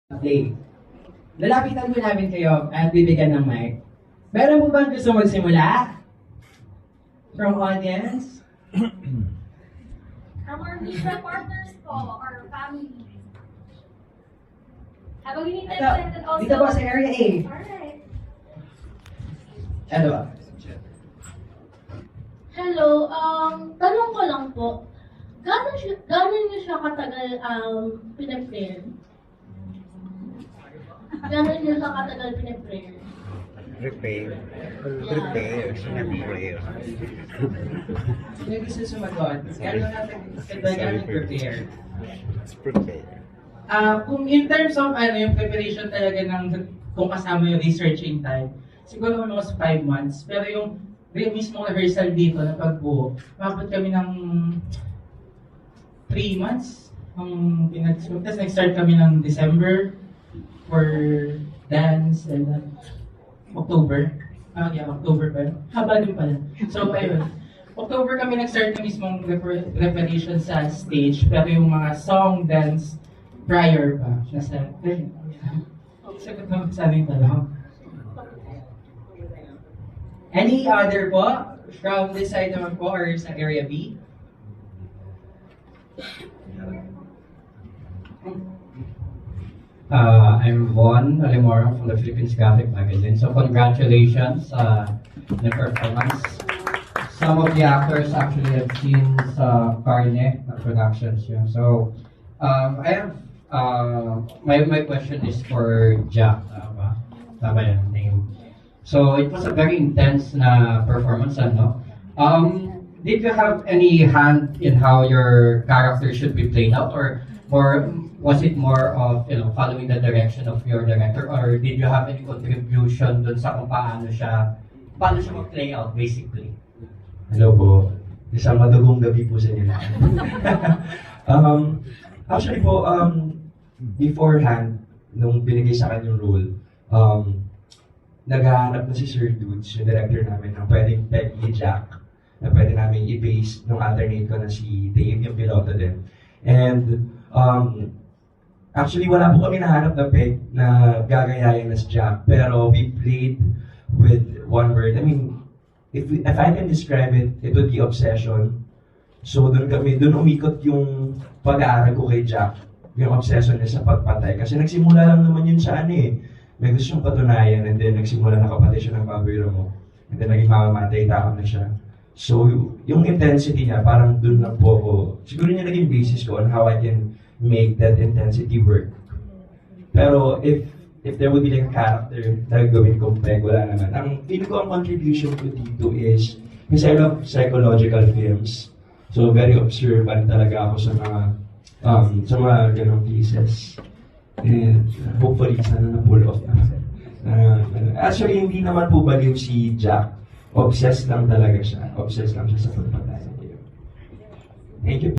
Play. Lalapitan po namin kayo at bibigyan ng mic. Meron po bang gusto magsimula? From audience? Our media partners po, our family. Habang hinintay Ito, po natin also. dito po sa area A. Alright. Ano ba? Hello, tanong ko lang po, gano'n niyo siya katagal pinaprayer? Gano'n niyo siya katagal pinaprayer? Prepare. Prepare. Sinabi prayer. Sino gusto sumagot? Gano'n natin prepare? Let's prepare. Kung in terms of yung preparation talaga ng kung kasama yung researching time, siguro almost 5 months. Pero yung mismo rehearsal dito na pagbuo, mabot kami ng 3 months. Tapos nag-start kami ng December for dance and October. October pa yun. Haba din pala. So, ayun. October kami nag-start na mismong preparation sa stage, pero yung mga song, dance, prior pa. Nasa, sagot naman sa aming talong. Any other po? From this side naman po or sa area B? I'm Von Alimoro from the Philippines Graphic Magazine. So congratulations the performance. Some of the actors actually have seen sa Carne productions. Yeah. So I have my question is for Jack. Tama yung name. So it was a very intense na performance, ano? Did you have any hand in how your character should be played out, or was it more of following the direction of your director, or did you have any contribution dun sa kung paano siya mag-play out basically? Hello po. Isang madugong gabi po sa inyo. Actually po, beforehand, nung binigay sa akin yung role, naghahanap na si Sir Dudes, yung director namin, na pwedeng peg ni Jack, na pwede namin i-base nung alternate ko na si Dave, yung piloto din. And actually, wala po kami nahanap na peg na gagayahin na si Jack, pero we played with one word. I mean, if I can describe it, it would be obsession. So doon umikot yung pag-aaral ko kay Jack, yung obsession niya sa pagpatay. Kasi nagsimula lang naman yun sa may gusto siyang patunayan, and then nagsimula na kapatid siya ng baboyro mo. And then naging mamamatay, tao na siya. So yung intensity niya, parang doon lang po ako, siguro niya naging basis ko on how I can make that intensity work. Pero if there would be like a character na gawin kong peg, wala naman. Ang feel ko ang contribution ko dito is, kasi I love psychological films. So very observant talaga ako sa mga ganong cases. And hopefully, sana na-pull off na. Actually, hindi naman po baliw si Jack. Obsessed lang talaga siya. Obsessed lang siya sa pagpatay. Thank you.